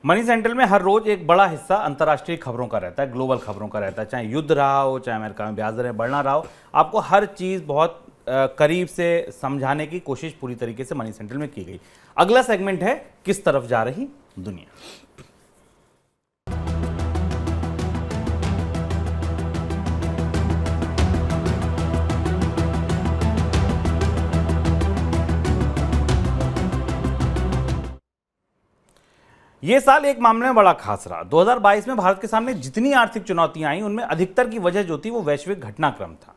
Money central में हर रोज एक बड़ा हिस्सा अंतर्राष्ट्रीय खबरों का रहता है, ग्लोबल खबरों का रहता है। चाहे युद्ध रहा हो, चाहे अमेरिका में ब्याज दरें बढ़ना रहा हो, आपको हर चीज़ बहुत करीब से समझाने की कोशिश पूरी तरीके से मनी सेंट्रल में की गई। अगला सेगमेंट है किस तरफ जा रही दुनिया। ये साल एक मामले में बड़ा खास रहा। 2022 में भारत के सामने जितनी आर्थिक चुनौतियां आई, उनमें अधिकतर की वजह जो थी वो वैश्विक घटनाक्रम था।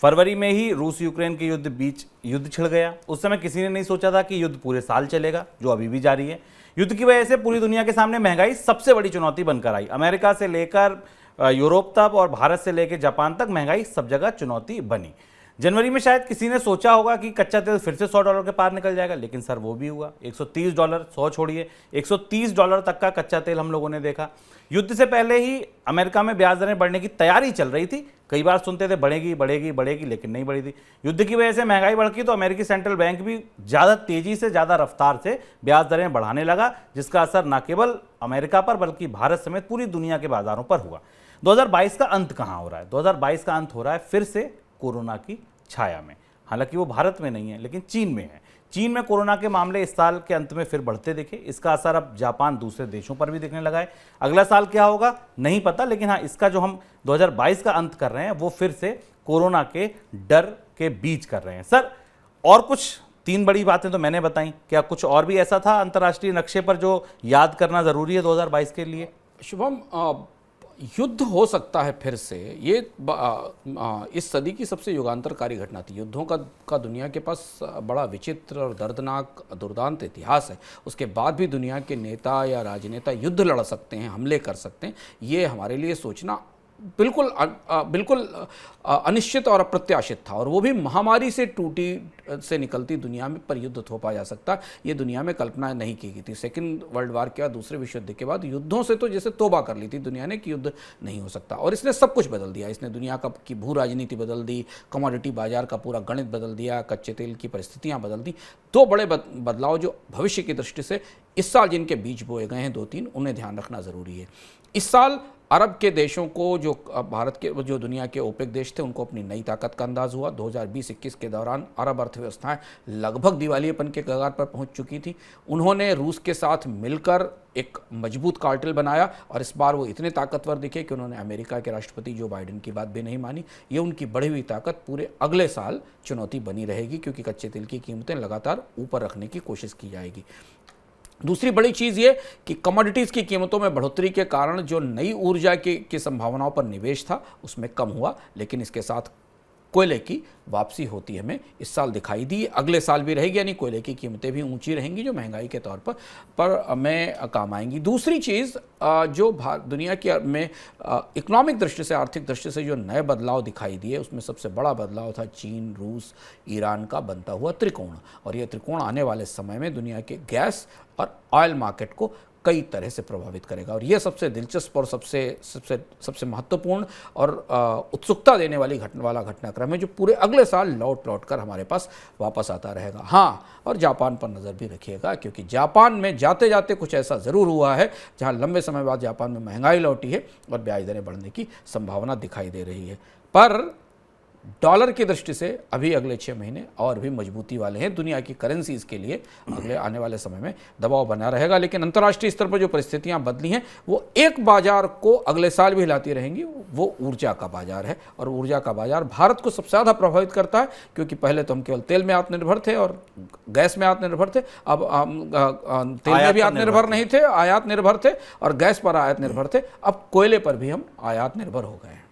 फरवरी में ही रूस यूक्रेन के बीच युद्ध छिड़ गया। उस समय किसी ने नहीं सोचा था कि युद्ध पूरे साल चलेगा, जो अभी भी जारी है। युद्ध की वजह से पूरी दुनिया के सामने महंगाई सबसे बड़ी चुनौती बनकर आई। अमेरिका से लेकर यूरोप तक और भारत से लेकर जापान तक महंगाई सब जगह चुनौती बनी। जनवरी में शायद किसी ने सोचा होगा कि कच्चा तेल फिर से $100 के पार निकल जाएगा, लेकिन सर वो भी हुआ। $130, 100 छोड़िए, $130 तक का कच्चा तेल हम लोगों ने देखा। युद्ध से पहले ही अमेरिका में ब्याज दरें बढ़ने की तैयारी चल रही थी। कई बार सुनते थे बढ़ेगी बढ़ेगी बढ़ेगी, लेकिन नहीं बढ़ी थी। युद्ध की वजह से महंगाई बढ़ी तो अमेरिकी सेंट्रल बैंक भी ज़्यादा तेजी से, ज़्यादा रफ्तार से ब्याज दरें बढ़ाने लगा, जिसका असर न केवल अमेरिका पर बल्कि भारत समेत पूरी दुनिया के बाजारों पर हुआ। 2022 का अंत कहाँ हो रहा है? 2022 का अंत हो रहा है फिर से कोरोना की छाया में। हालांकि वो भारत में नहीं है, लेकिन चीन में है। चीन में कोरोना के मामले इस साल के अंत में फिर बढ़ते दिखे। इसका असर अब जापान, दूसरे देशों पर भी दिखने लगा है। अगला साल क्या होगा नहीं पता, लेकिन हाँ, इसका जो हम 2022 का अंत कर रहे हैं वो फिर से कोरोना के डर के बीच कर रहे हैं। सर, और कुछ 3 बड़ी बातें तो मैंने बताई, क्या कुछ और भी ऐसा था अंतर्राष्ट्रीय नक्शे पर जो याद करना जरूरी है 2022 के लिए? शुभम, युद्ध हो सकता है फिर से। ये इस सदी की सबसे युगांतरकारी घटना थी। युद्धों का दुनिया के पास बड़ा विचित्र और दर्दनाक दुर्दांत इतिहास है। उसके बाद भी दुनिया के नेता या राजनेता युद्ध लड़ सकते हैं, हमले कर सकते हैं। ये हमारे लिए सोचना बिल्कुल अनिश्चित और अप्रत्याशित था। और वो भी महामारी से निकलती दुनिया में पर युद्ध थोपा जा सकता, ये दुनिया में कल्पना नहीं की गई थी। सेकेंड वर्ल्ड वार के बाद, दूसरे विश्व युद्ध के बाद युद्धों से तो जैसे तौबा कर ली थी दुनिया ने कि युद्ध नहीं हो सकता। और इसने सब कुछ बदल दिया। इसने दुनिया की भू राजनीति बदल दी, कमोडिटी बाजार का पूरा गणित बदल दिया, कच्चे तेल की परिस्थितियाँ बदल दी। 2 बड़े बदलाव जो भविष्य की दृष्टि से इस साल जिनके बीज बोए गए हैं, 2-3, उन्हें ध्यान रखना ज़रूरी है। इस साल अरब के देशों को, जो भारत के, जो दुनिया के ओपेक देश थे, उनको अपनी नई ताकत का अंदाज हुआ। 2020-21 के दौरान अरब अर्थव्यवस्थाएं लगभग दिवालियेपन के कगार पर पहुंच चुकी थी। उन्होंने रूस के साथ मिलकर एक मजबूत कार्टेल बनाया और इस बार वो इतने ताकतवर दिखे कि उन्होंने अमेरिका के राष्ट्रपति जो बाइडेन की बात भी नहीं मानी। ये उनकी बढ़ी हुई ताकत पूरे अगले साल चुनौती बनी रहेगी, क्योंकि कच्चे तेल की कीमतें लगातार ऊपर रखने की कोशिश की जाएगी। दूसरी बड़ी चीज़ ये कि कमोडिटीज़ की कीमतों में बढ़ोतरी के कारण जो नई ऊर्जा की संभावनाओं पर निवेश था उसमें कम हुआ, लेकिन इसके साथ कोयले की वापसी होती हमें इस साल दिखाई दी। अगले साल भी रहेगी, यानी कोयले की कीमतें भी ऊंची रहेंगी, जो महंगाई के तौर पर में काम आएंगी। दूसरी चीज़ जो दुनिया की में इकोनॉमिक दृष्टि से, आर्थिक दृष्टि से जो नए बदलाव दिखाई दिए, उसमें सबसे बड़ा बदलाव था चीन, रूस, ईरान का बनता हुआ त्रिकोण। और यह त्रिकोण आने वाले समय में दुनिया के गैस और ऑयल मार्केट को कई तरह से प्रभावित करेगा। और यह सबसे दिलचस्प और सबसे महत्वपूर्ण और उत्सुकता देने वाला घटनाक्रम है, जो पूरे अगले साल लौट कर हमारे पास वापस आता रहेगा। हाँ, और जापान पर नज़र भी रखिएगा, क्योंकि जापान में जाते जाते कुछ ऐसा ज़रूर हुआ है जहाँ लंबे समय बाद जापान में महंगाई लौटी है और ब्याज दरें बढ़ने की संभावना दिखाई दे रही है। पर डॉलर की दृष्टि से अभी अगले 6 महीने और भी मजबूती वाले हैं। दुनिया की करेंसीज के लिए अगले आने वाले समय में दबाव बना रहेगा। लेकिन अंतर्राष्ट्रीय स्तर पर जो परिस्थितियां बदली हैं, वो एक बाजार को अगले साल भी हिलाती रहेंगी, वो ऊर्जा का बाजार है। और ऊर्जा का बाजार भारत को सबसे ज़्यादा प्रभावित करता है, क्योंकि पहले तो हम केवल तेल में आत्मनिर्भर थे और गैस में आत्मनिर्भर थे। अब तेल में भी आत्मनिर्भर नहीं थे, आयात निर्भर थे, और गैस पर आयात निर्भर थे। अब कोयले पर भी हम आयात निर्भर हो गए हैं।